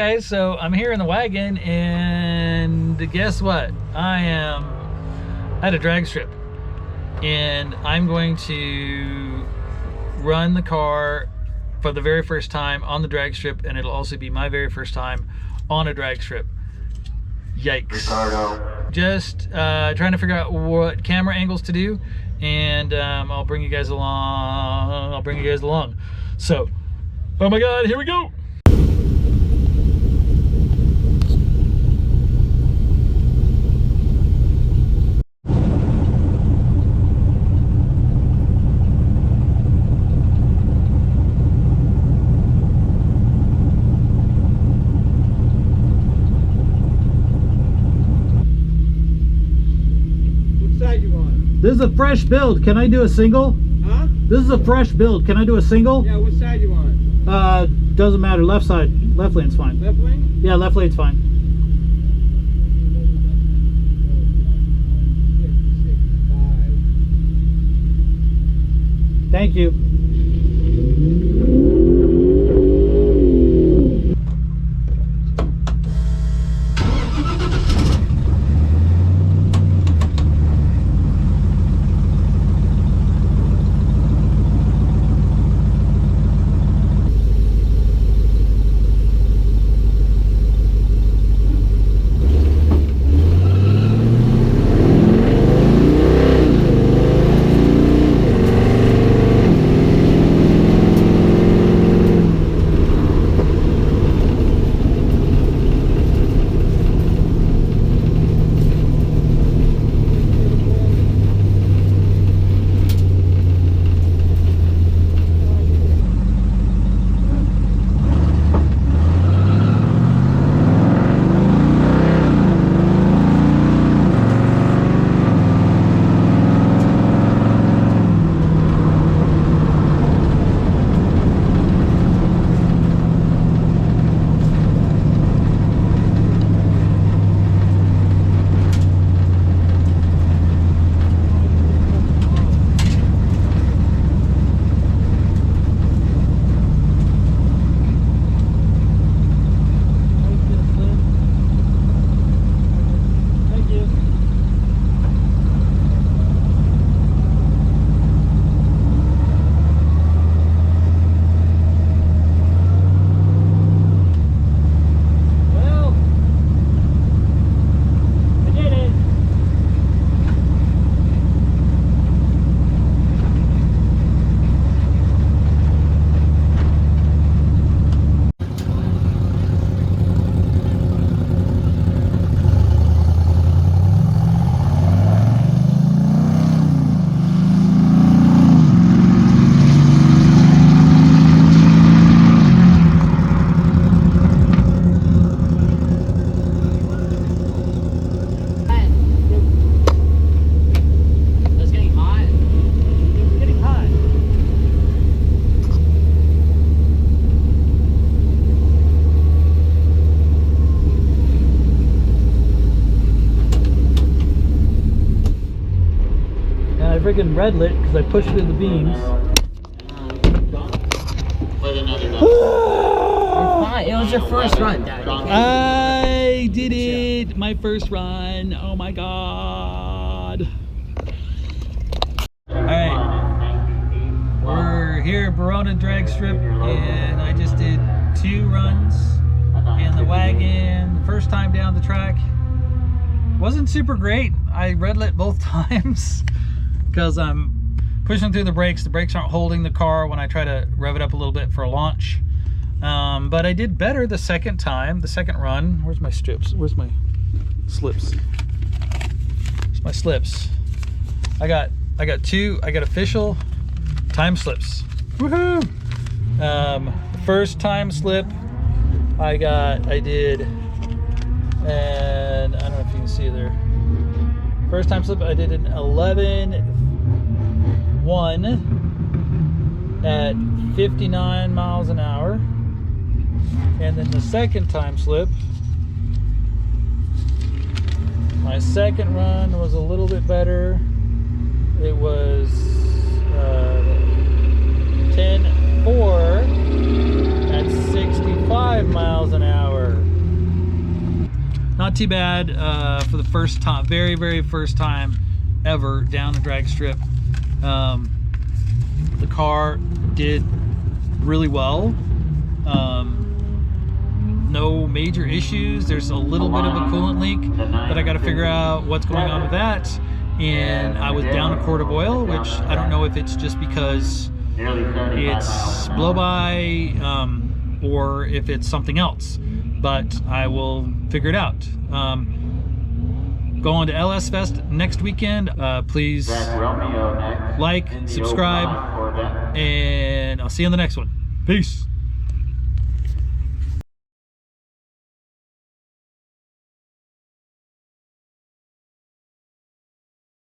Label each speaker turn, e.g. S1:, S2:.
S1: guys, so I'm here in the wagon, and guess what? I am at a drag strip, and I'm going to run the car for the very first time on the drag strip, and it'll also be my very first time on a drag strip. Yikes. Ricardo. Just trying to figure out what camera angles to do, and I'll bring you guys along. So, oh my god, here we go. This is a fresh build. Can I do a single?
S2: Huh?
S1: This is a fresh build. Can I do a single?
S2: Yeah, what side you want?
S1: Doesn't matter. Left side. Left lane's fine.
S2: Left lane?
S1: Yeah, left lane's fine. Thank you. Freaking red lit because I pushed through the beams.
S2: It was your first run, Daddy.
S1: I did it! My first run. Oh my god. Alright. We're here at Verona Drag Strip, and I just did 2 runs in the wagon. First time down the track. Wasn't super great. I red lit both times because I'm pushing through the brakes. The brakes aren't holding the car when I try to rev it up a little bit for a launch. But I did better the second time, the second run. Where's my strips? Where's my slips? Where's my slips? I got official time slips. Woohoo! The first time slip I did, and I don't know if you can see there. First time slip I did an 11.1 at 59 miles an hour. And then the second time slip, my second run was a little bit better. It was 10.4 at 65 5 miles an hour. Not too bad for the first time, very first time ever down the drag strip. The car did really well. No major issues. There's a little bit of a coolant leak, but I got to figure out what's going on with that. And I was down a quart of oil, which I don't know if it's just because it's blow by or if it's something else, but I will figure it out. Going to LS Fest next weekend. Please like, subscribe, and I'll see you on the next one. Peace.